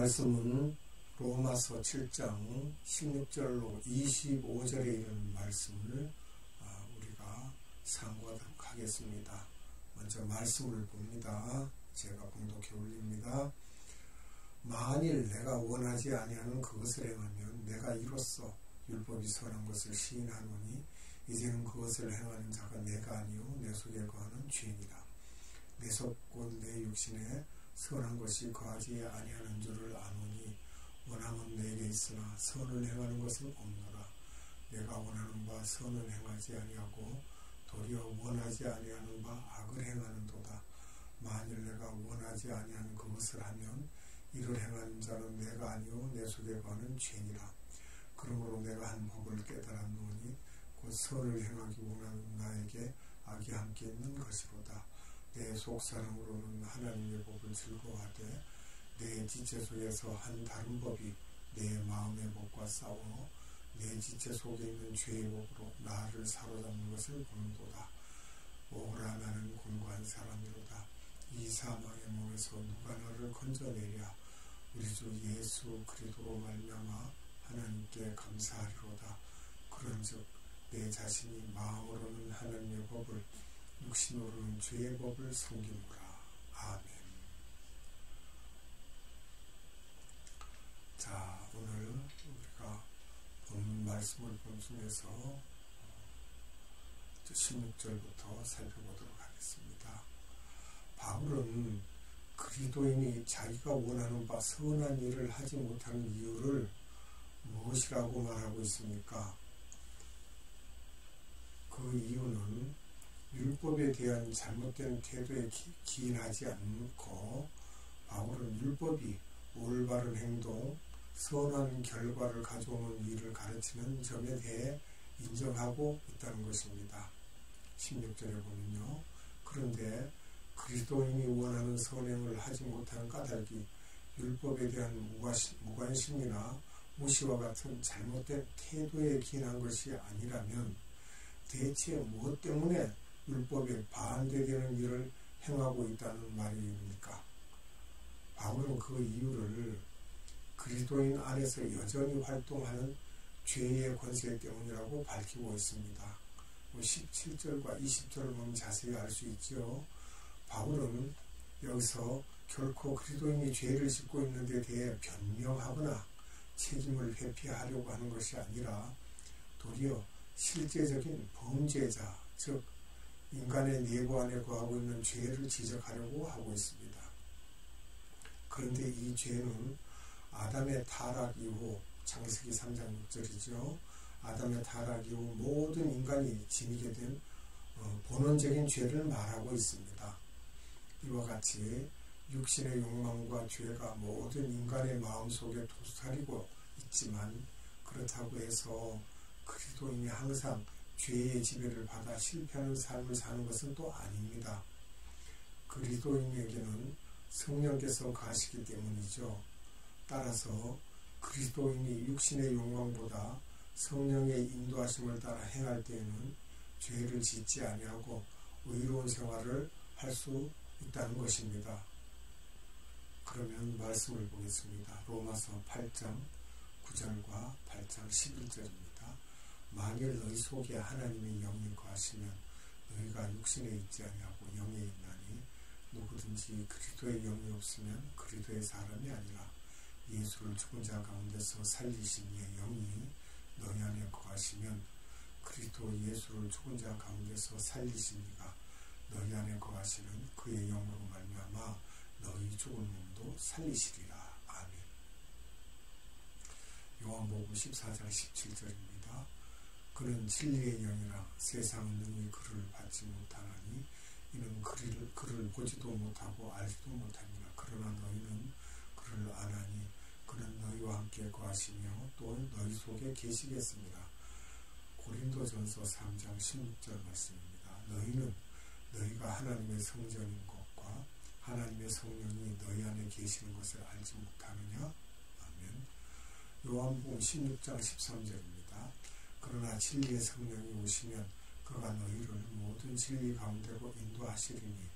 말씀은 로마서 7장 16절로 25절에 이르는 말씀을 우리가 상고하도록 하겠습니다. 먼저 말씀을 봅니다. 제가 봉독해 올립니다. 만일 내가 원하지 아니하는 그것을 행하면 내가 이로써 율법이 선한 것을 시인하노니 이제는 그것을 행하는 자가 내가 아니요 내 속에 거하는 죄니라. 내 속 곧 내 육신에 선한 것이 거하지 아니하는 줄을 아노니 원함은 내게 있으나 선을 행하는 것은 없노라. 내가 원하는 바 선을 행하지 아니하고 도리어 원하지 아니하는 바 악을 행하는도다. 만일 내가 원하지 아니하는 그것을 하면 이를 행하는 자는 내가 아니요 내 속에 거하는 죄니라. 그러므로 내가 한 법을 깨달았노니 곧 선을 행하기 원하는 나에게 악이 함께 있는 것이로다. 내 속사람으로는 하나님의 법을 즐거워하되 내 지체 속에서 한 다른 법이 내 마음의 법과 싸워 내 지체 속에 있는 죄의 법으로 나를 사로잡는 것을 보는도다. 오라 나는 공고한 사람이로다. 이 사망의 몸에서 누가 나를 건져내랴. 우리 주 예수 그리스도로 말미암아 하나님께 감사하리로다. 그런즉 내 자신이 마음으로는 하나님의 법을 육신으로는 죄의 법을 섬기노라. 아멘. 자, 오늘 우리가 본 말씀을 본중에서 16절부터 살펴보도록 하겠습니다. 바울은 그리스도인이 자기가 원하는 바 선한 일을 하지 못하는 이유를 무엇이라고 말하고 있습니까? 그 이유는 율법에 대한 잘못된 태도에 기인하지 않고 바울은 율법이 올바른 행동, 선한 결과를 가져오는 일을 가르치는 점에 대해 인정하고 있다는 것입니다. 16절에 보면요. 그런데 그리스도인이 원하는 선행을 하지 못하는 까닭이 율법에 대한 무관심이나 무시와 같은 잘못된 태도에 기인한 것이 아니라면 대체 무엇 때문에 율법에 반대되는 일을 행하고 있다는 말입니까? 바울은 그 이유를 그리스도인 안에서 여전히 활동하는 죄의 권세 때문이라고 밝히고 있습니다. 17절과 20절을 보면 자세히 알 수 있죠. 바울은 여기서 결코 그리스도인이 죄를 짓고 있는 데 대해 변명하거나 책임을 회피하려고 하는 것이 아니라 도리어 실제적인 범죄자, 즉 인간의 내부 안에 거하고 있는 죄를 지적하려고 하고 있습니다. 그런데 이 죄는 아담의 타락 이후, 창세기 3장 6절이죠. 아담의 타락 이후 모든 인간이 지니게 된 본원적인 죄를 말하고 있습니다. 이와 같이 육신의 욕망과 죄가 모든 인간의 마음속에 도사리고 있지만 그렇다고 해서 그리스도인이 항상 죄의 지배를 받아 실패하는 삶을 사는 것은 또 아닙니다. 그리스도인에게는 성령께서 가시기 때문이죠. 따라서 그리스도인이 육신의 욕망보다 성령의 인도하심을 따라 행할 때에는 죄를 짓지 아니하고 의로운 생활을 할 수 있다는 것입니다. 그러면 말씀을 보겠습니다. 로마서 8장 9절과 8장 11절입니다. 만일 너희 속에 하나님의 영이 거하시면 너희가 육신에 있지 아니하고 영에 있나니 누구든지 그리스도의 영이 없으면 그리스도의 사람이 아니라 예수를 죽은 자 가운데서 살리신 이의 영이 너희 안에 거하시면 그리스도 예수를 죽은 자 가운데서 살리신 이가 너희 안에 거하시는 그의 영으로 말미암아 너희 죽은 몸도 살리시리라. 아멘. 요한복음 14장 17절입니다. 그는 진리의 영이라 세상은 능히 그를 받지 못하나니 이는 그를 보지도 못하고 알지도 못하니라. 그러나 너희는 그를 아나니 그는 너희와 함께 거하시며 또 너희 속에 계시겠습니다. 고린도전서 3장 16절 말씀입니다. 너희는 너희가 하나님의 성전인 것과 하나님의 성령이 너희 안에 계시는 것을 알지 못하느냐? 아멘. 요한복음 16장 13절입니다. 그러나 진리의 성령이 오시면 그가 너희를 모든 진리 가운데로 인도하시리니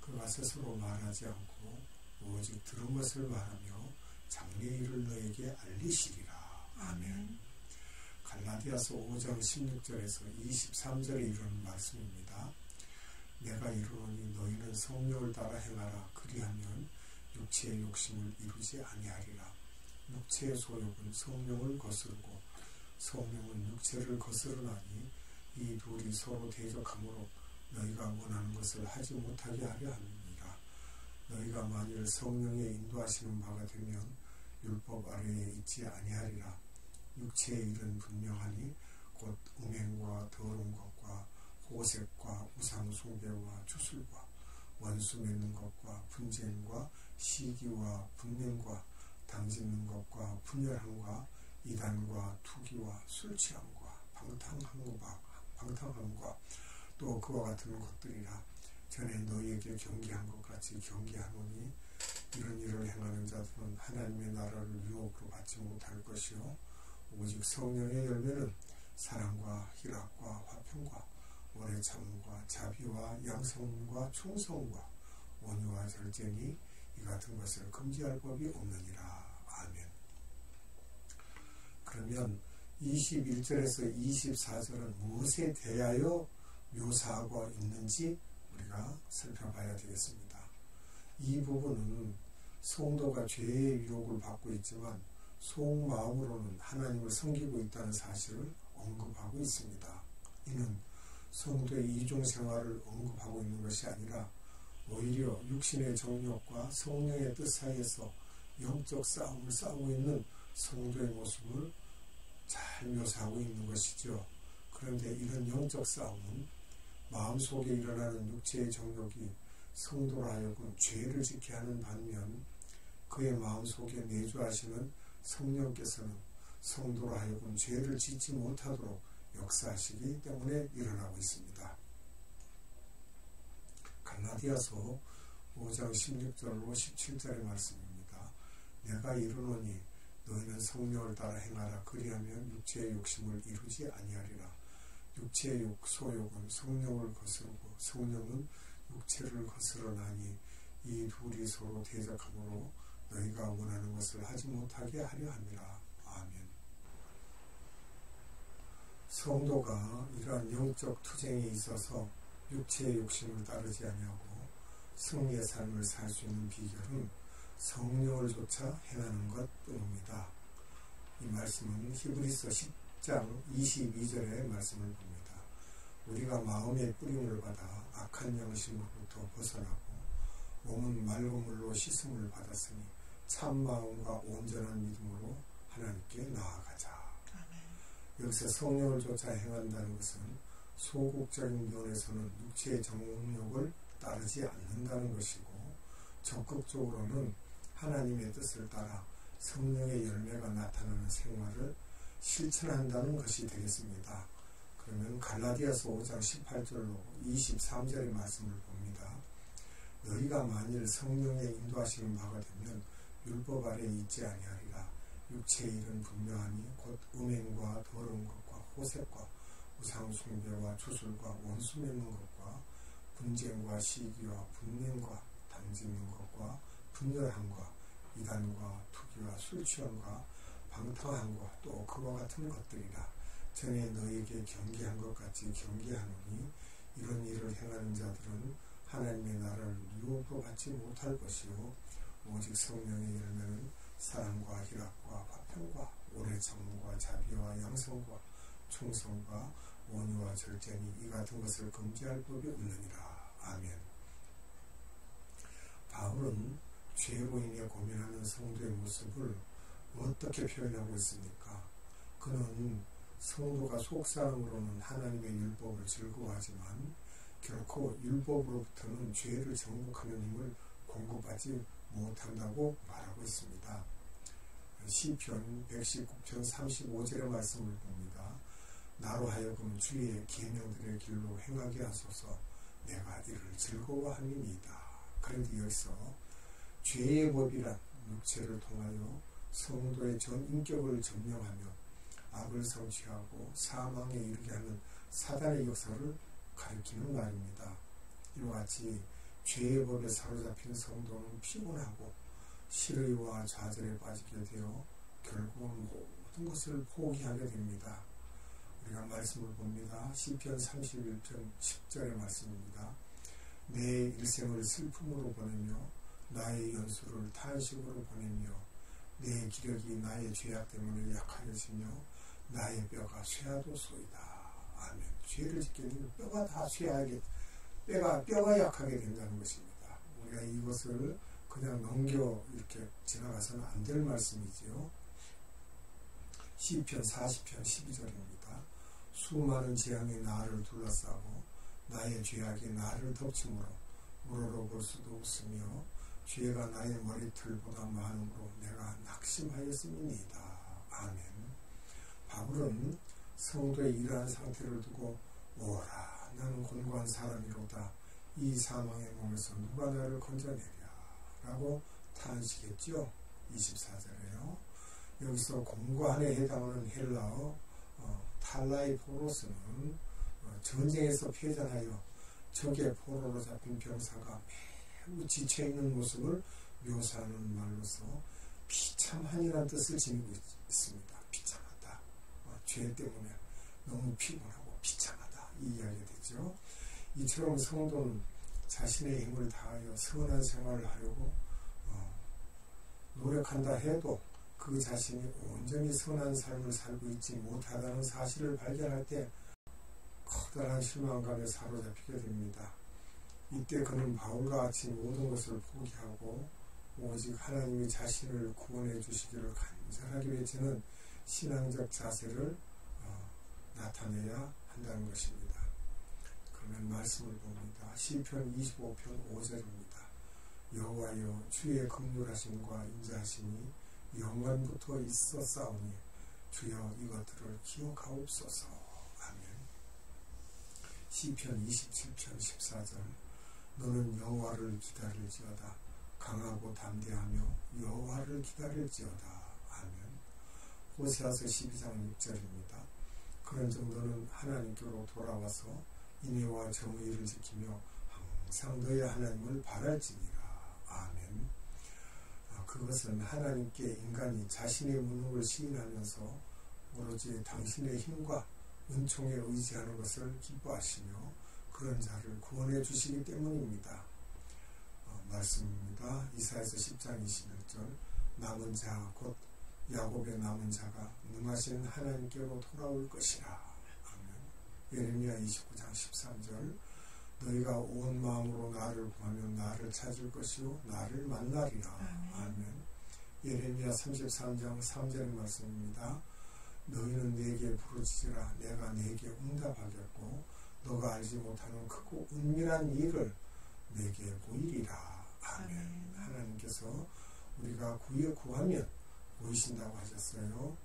그가 스스로 말하지 않고 오직 들은 것을 말하며 장래일을 너에게 알리시리라. 아멘. 갈라디아서 5장 16절에서 23절에 이르는 말씀입니다. 내가 이르노니 너희는 성령을 따라 행하라. 그리하면 육체의 욕심을 이루지 아니하리라. 육체의 소욕은 성령을 거스르고 성령은 육체를 거스르나니 이 둘이 서로 대적하므로 너희가 원하는 것을 하지 못하게 하려 함이니라. 너희가 만일 성령의 인도하시는 바가 되면 율법 아래에 있지 아니하리라. 육체의 일은 분명하니 곧 음행과 더러운 것과 호색과 우상숭배와 주술과 원수 맺는 것과 분쟁과 시기와 분냄과 당짓는 것과 분열함과 이단과 투기와 술취함과 방탕함과 또 그와 같은 것들이라. 전에 너희에게 경계한 것 같이 경계하노니 이런 일을 행하는 자들은 하나님의 나라를 유혹으로 받지 못할 것이요 오직 성령의 열매는 사랑과 희락과 화평과 오래 참음과 자비와 양성과 충성과 온유와 절제니 이 같은 것을 금지할 법이 없느니라. 아멘. 그러면 21절에서 24절은 무엇에 대하여 묘사하고 있는지 우리가 살펴봐야 되겠습니다. 이 부분은 성도가 죄의 유혹을 받고 있지만 속마음으로는 하나님을 섬기고 있다는 사실을 언급하고 있습니다. 이는 성도의 이중생활을 언급하고 있는 것이 아니라 오히려 육신의 정욕과 성령의 뜻 사이에서 영적 싸움을 싸우고 있는 성도의 모습을 잘 묘사하고 있는 것이죠. 그런데 이런 영적 싸움은 마음속에 일어나는 육체의 정욕이 성도로 하여금 죄를 짓게 하는 반면 그의 마음속에 내주하시는 성령께서는 성도로 하여금 죄를 짓지 못하도록 역사하시기 때문에 일어나고 있습니다. 갈라디아서 5장 16절로 17절의 말씀입니다. 내가 이르노니 너희는 성령을 따라 행하라. 그리하면 육체의 욕심을 이루지 아니하리라. 육체의 소욕은 성령을 거스르고 성령은 육체를 거스르나니 이 둘이 서로 대적하므로 너희가 원하는 것을 하지 못하게 하려 함이라. 아멘. 성도가 이러한 영적 투쟁에 있어서 육체의 욕심을 따르지 아니하고 승리의 삶을 살 수 있는 비결은 성령을 쫓아 행하는 것뿐입니다. 이 말씀은 히브리서 10장 22절의 말씀을 봅니다. 우리가 마음의 뿌림을 받아 악한 양심으로부터 벗어나고 몸은 맑은 물로 씻음을 받았으니 참마음과 온전한 믿음으로 하나님께 나아가자. 아멘. 여기서 성령을 쫓아 행한다는 것은 소극적인 면에서는 육체의 정욕을 따르지 않는다는 것이고 적극적으로는 하나님의 뜻을 따라 성령의 열매가 나타나는 생활을 실천한다는 것이 되겠습니다. 그러면 갈라디아서 5장 18절로 23절의 말씀을 봅니다. 너희가 만일 성령의 인도하시는 바가 되면 율법 아래에 있지 아니하리라. 육체의 일은 분명하니 곧 음행과 더러운 것과 호색과 우상숭배와 주술과 원수 맺는 것과 분쟁과 시기와 분냄과 당짓는 것과 분열함과 이단과 투기와 술취함과 방탕함과 또 그와 같은 것들이라. 전에 너희에게 경계한 것 같이 경계하노니 이런 일을 행하는 자들은 하나님의 나라를 유혹으로 받지 못할 것이요 오직 성령의 열매는 사랑과 희락과 화평과 오래 참음과 자비와 양성과 충성과 온유와 절제니 이 같은 것을 금지할 법이 없느니라. 아멘. 바울은 죄로 인해 고민하는 성도의 모습을 어떻게 표현하고 있습니까? 그는 성도가 속사람으로는 하나님의 율법을 즐거워하지만 결코 율법으로부터는 죄를 정복하는 힘을 공급하지 못한다고 말하고 있습니다. 시편 119편 35절의 말씀을 봅니다. 나로 하여금 주의 계명들의 길로 행하게 하소서. 내가 이를 즐거워함이니이다. 그런데 여기서 죄의 법이란 육체를 통하여 성도의 전 인격을 점령하며 악을 성취하고 사망에 이르게 하는 사단의 역사를 가리키는 말입니다. 이와 같이 죄의 법에 사로잡힌 성도는 피곤하고 실의와 좌절에 빠지게 되어 결국은 모든 것을 포기하게 됩니다. 우리가 말씀을 봅니다. 시편 31편 10절의 말씀입니다. 내 일생을 슬픔으로 보내며 나의 연수를 탄식으로 보내며 내 기력이 나의 죄악 때문에 약하여지며 나의 뼈가 쇠하도소이다. 아멘. 죄를 짓게 되면 뼈가 다 쇠하게, 뼈가 약하게 된다는 것입니다. 우리가 이것을 그냥 넘겨 이렇게 지나가서는 안 될 말씀이지요. 시편 40편 12절입니다. 수많은 재앙이 나를 둘러싸고 나의 죄악이 나를 덮치므로 물어로 볼 수도 없으며 죄가 나의 머리털보다 많으므로 내가 낙심하였음이니이다. 아멘. 바울은 성도의 이러한 상태를 두고 오라 나는 곤고한 사람이로다 이 사망의 몸에서 누가 나를 건져내랴 라고 탄식했죠. 24절에요. 여기서 곤고한에 해당하는 헬라어 탈라이포로스는 전쟁에서 패전하여 적의 포로로 잡힌 병사가 매우 지쳐있는 모습을 묘사하는 말로서 비참한이라는 뜻을 지니고 있습니다. 비참하다. 죄 때문에 너무 피곤하고 비참하다. 이 이야기가 되죠. 이처럼 성도는 자신의 힘을 다하여 선한 생활을 하려고 노력한다 해도 그 자신이 온전히 선한 삶을 살고 있지 못하다는 사실을 발견할 때 커다란 실망감에 사로잡히게 됩니다. 이때 그는 바울과 같이 모든 것을 포기하고 오직 하나님이 자신을 구원해 주시기를 간절하게 외치는 신앙적 자세를 나타내야 한다는 것입니다. 그러면 말씀을 봅니다. 시편 25편 5절입니다. 여호와여 주의 긍휼하심과 인자하심이 영원부터 있었사오니 주여 이것들을 기억하옵소서. 아멘. 시편 27편 14절 너는 여호와를 기다릴지어다 강하고 담대하며 여호와를 기다릴지어다. 아멘. 호세아서 12장 6절입니다. 그런 정도는 하나님께로 돌아와서 인애와 정의를 지키며 항상 너희 하나님을 바랄지니라. 아멘. 그것은 하나님께 인간이 자신의 무능을 시인하면서 오로지 당신의 힘과 은총에 의지하는 것을 기뻐하시며 그런 자를 구원해 주시기 때문입니다. 말씀입니다. 이사야서 10장 21절 남은 자 곧 야곱의 남은 자가 능하신 하나님께로 돌아올 것이라. 아멘. 예레미야 29장 13절 너희가 온 마음으로 나를 구하면 나를 찾을 것이요 나를 만나리라. 아멘. 예레미야 33장 3절의 말씀입니다. 너희는 내게 부르짖으라 내가 내게 응답하겠고 너가 알지 못하는 크고 은밀한 일을 내게 보이리라. 아멘. 하나님께서 우리가 구하면 보이신다고 하셨어요.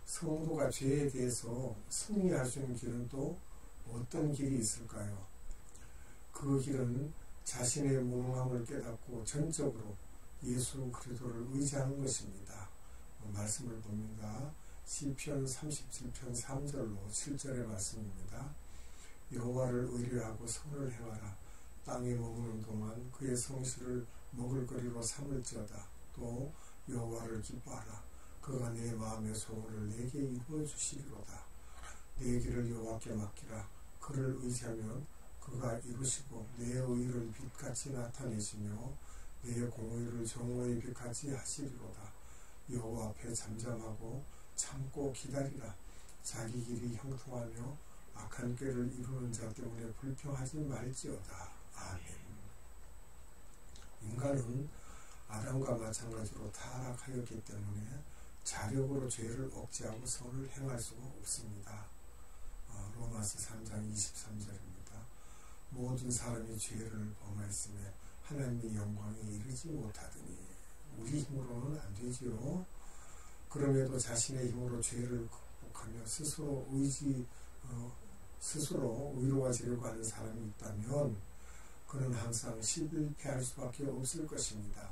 성도가 죄에 대해서 승리할 수 있는 길은 또 어떤 길이 있을까요? 그 길은 자신의 무능함을 깨닫고 전적으로 예수 그리스도를 의지하는 것입니다. 말씀을 봅니다. 시편 37편 3절로 7절의 말씀입니다. 여호와를 의뢰하고 선을 행하라. 땅에 머무는 동안 그의 성실을 먹을거리로 삼을지어다. 또 여호와를 기뻐하라. 그가 내 마음의 소원을 내게 이루어 주시리로다. 내 길을 여호와께 맡기라. 그를 의지하면 그가 이루시고 내 의를 빛같이 나타내시며 내 공의를 정오의 빛같이 하시리로다. 여호와 앞에 잠잠하고 참고 기다리라. 자기 길이 형통하며 악한 꾀를 이루는 자 때문에 불평하지 말지어다. 아멘. 인간은 아담과 마찬가지로 타락하였기 때문에 자력으로 죄를 억제하고 선을 행할 수가 없습니다. 로마서 3장 23절입니다. 모든 사람이 죄를 범하였으며 하나님의 영광에 이르지 못하더니 우리 힘으로는 안 되지요. 그럼에도 자신의 힘으로 죄를 극복하며 스스로 의로워지려고 하는 사람이 있다면 그는 항상 실패할 수밖에 없을 것입니다.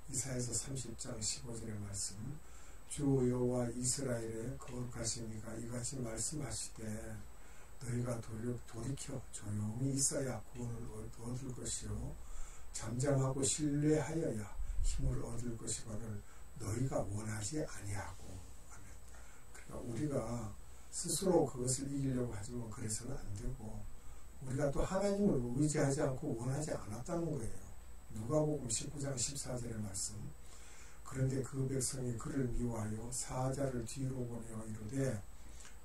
이사야서 30장 15절의 말씀 주 여호와 이스라엘의 거룩하신 이가 이같이 말씀하시되 너희가 돌이켜 조용히 있어야 구원을 얻을 것이요 잠잠하고 신뢰하여야 힘을 얻을 것이거늘 너희가 원하지 아니하고. 아멘. 그러니까 우리가 스스로 그것을 이기려고 하지만 그래서는 안 되고, 우리가 또 하나님을 의지하지 않고 원하지 않았다는 거예요. 누가복음 19장 14절의 말씀. 그런데 그 백성이 그를 미워하여 사자를 뒤로 보내어 이르되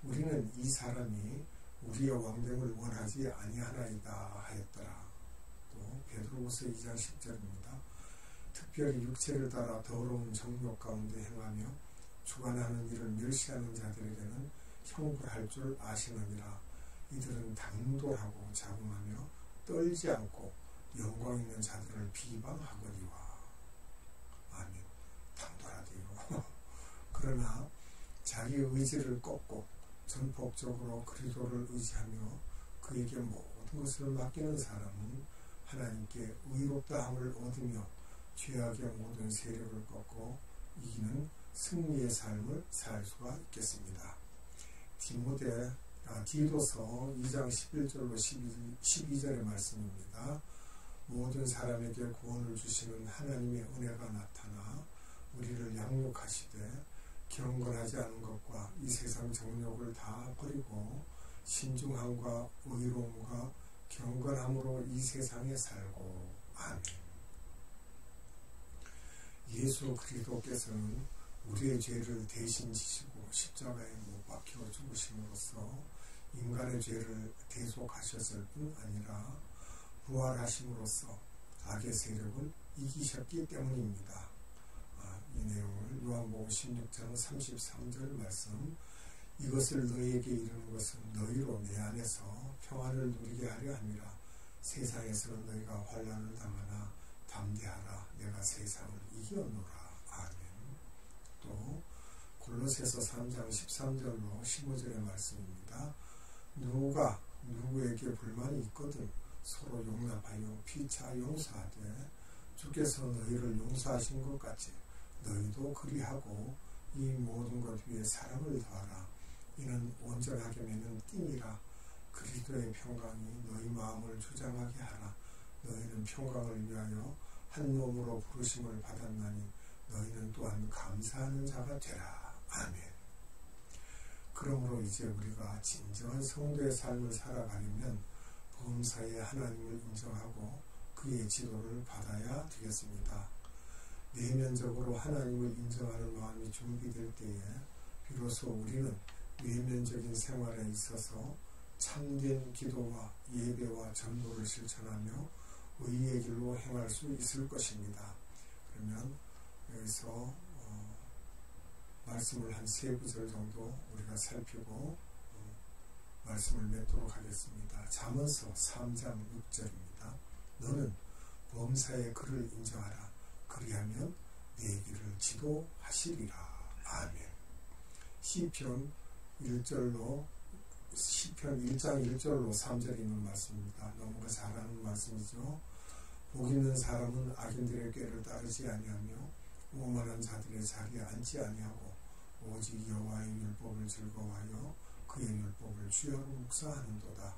우리는 이 사람이 우리의 왕됨을 원하지 아니하나이다 하였더라. 또 베드로후서 2장 10절입니다. 특별히 육체를 따라 더러운 정욕 가운데 행하며 주관하는 일을 멸시하는 자들에게는 형벌할 줄 아시느니라. 이들은 당돌하고 자궁하며 떨지 않고 영광 있는 자들을 비방하거니와. 아멘. 당돌하대요. 그러나 자기 의지를 꺾고 전폭적으로 그리스도를 의지하며 그에게 모든 것을 맡기는 사람은 하나님께 의롭다함을 얻으며 죄악의 모든 세력을 꺾고 이기는 승리의 삶을 살 수가 있겠습니다. 디도서 2장 11절로 12절의 말씀입니다. 모든 사람에게 구원을 주시는 하나님의 은혜가 나타나 우리를 양육하시되 경건하지 않은 것과 이 세상 정욕을 다 버리고 신중함과 의로움과 경건함으로 이 세상에 살고. 아멘. 예수 그리스도께서는 우리의 죄를 대신 지시고 십자가에 못 박혀 죽으심으로써 인간의 죄를 대속하셨을 뿐 아니라 부활하심으로써 악의 세력을 이기셨기 때문입니다. 이 내용을 요한복음 16장 33절 말씀. 이것을 너희에게 이르는 것은 너희로 내 안에서 평안을 누리게 하려 함이라. 세상에서는 너희가 환난을 당하나 담대하라. 내가 세상을 이겼노라. 아멘. 또 골로새서 3장 13절로 15절의 말씀입니다. 누가 누구에게 불만이 있거든 서로 용납하여 피차 용서하되 주께서 너희를 용서하신 것 같이 너희도 그리하고 이 모든 것 위에 사랑을 더하라. 이는 온전하게 맺는 띠니라. 그리스도의 평강이 너희 마음을 주장하게 하라. 너희는 평강을 위하여 한 몸으로 부르심을 받았나니 너희는 또한 감사하는 자가 되라. 아멘. 그러므로 이제 우리가 진정한 성도의 삶을 살아가려면 범사에 하나님을 인정하고 그의 지도를 받아야 되겠습니다. 내면적으로 하나님을 인정하는 마음이 준비될 때에 비로소 우리는 외면적인 생활에 있어서 참된 기도와 예배와 전도를 실천하며 의의 길로 행할 수 있을 것입니다. 그러면 여기서 말씀을 한 3구절 정도 우리가 살피고 말씀을 맺도록 하겠습니다. 잠언서 3장 6절입니다. 너는 범사에 그를 인정하라. 그리하면 내 길을 지도하시리라. 아멘. 시편 1장 1절로 3절에 있는 말씀입니다. 너무나 잘 아는 말씀이죠. 복 있는 사람은 악인들의 꾀를 따르지 아니하며 오만한 자들의 자리에 앉지 아니하고 오직 여호와의 율법을 즐거워하여 그의 율법을 주야로 묵상하는도다.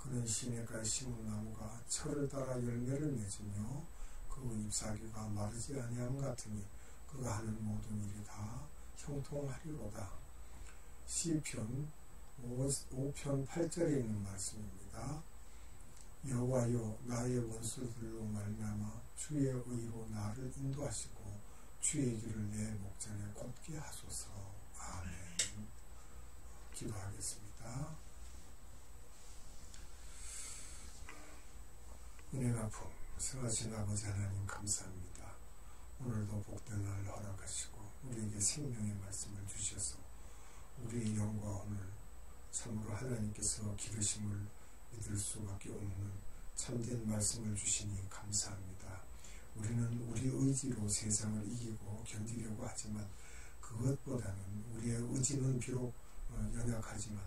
그는 시냇가에 심은 나무가 철을 따라 열매를 맺으며 그 잎사귀가 마르지 아니함 같으니 그가 하는 모든 일이 다 형통하리로다. 시편 5편 8절에 있는 말씀입니다. 여호와여 나의 원수들로 말미암아 주의 의로 나를 인도하시고 주의 길을 내 목전에 곧게 하소서. 아멘. 기도하겠습니다. 은혜가 풍성하신 아버지 하나님 감사합니다. 오늘도 복된 날 허락하시고 우리에게 생명의 말씀을 주셔서 우리의 영과 오늘 참으로 하나님께서 기르심을 믿을 수밖에 없는 참된 말씀을 주시니 감사합니다. 우리는 우리 의지로 세상을 이기고 견디려고 하지만 그것보다는 우리의 의지는 비록 연약하지만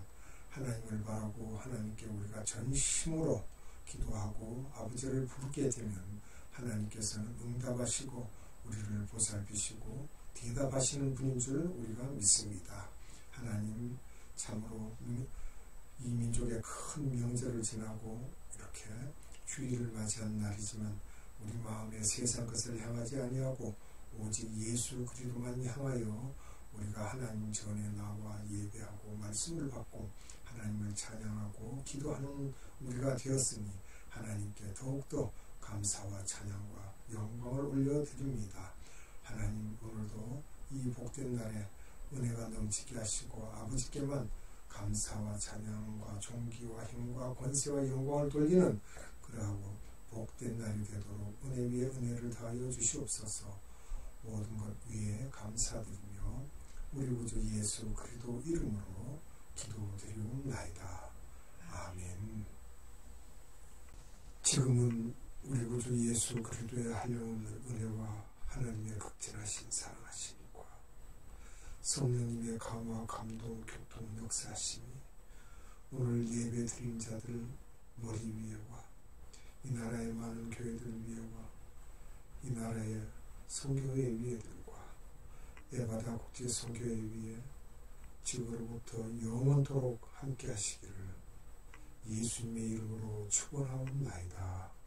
하나님을 바라고 하나님께 우리가 전심으로 기도하고 아버지를 부르게 되면 하나님께서는 응답하시고 우리를 보살피시고 대답하시는 분인 줄 우리가 믿습니다. 하나님 참으로 이 민족의 큰 명절을 지나고 이렇게 주일을 맞이한 날이지만 우리 마음에 세상 것을 향하지 아니하고 오직 예수 그리스도만 향하여 우리가 하나님 전에 나와 예배하고 말씀을 받고 하나님을 찬양하고 기도하는 우리가 되었으니 하나님께 더욱더 감사와 찬양과 영광을 올려드립니다. 하나님, 오늘도 이 복된 날에 은혜가 넘치게 하시고 아버지께만 감사와 찬양과 존귀와 힘과 권세와 영광을 돌리는 그러하고 복된 날이 되도록 은혜 위에 은혜를 더하여 주시옵소서. 모든 것 위에 감사드리며 우리 구주 예수 그리스도 이름으로 기도드리옵나이다. 아멘. 지금은 우리 구주 예수 그리스도의 한량없는 은혜와 하나님의 극진하신 사랑하심과 성령님의 감화, 감동, 교통, 역사하심이 오늘 예배 드린 자들 머리 위에와 이 나라의 많은 교회들 위에와 이 나라의 선교회 위에들과 에바다 국제 선교회 위에 지금으로부터 영원토록 함께 하시기를 예수님의 이름으로 축원하옵나이다.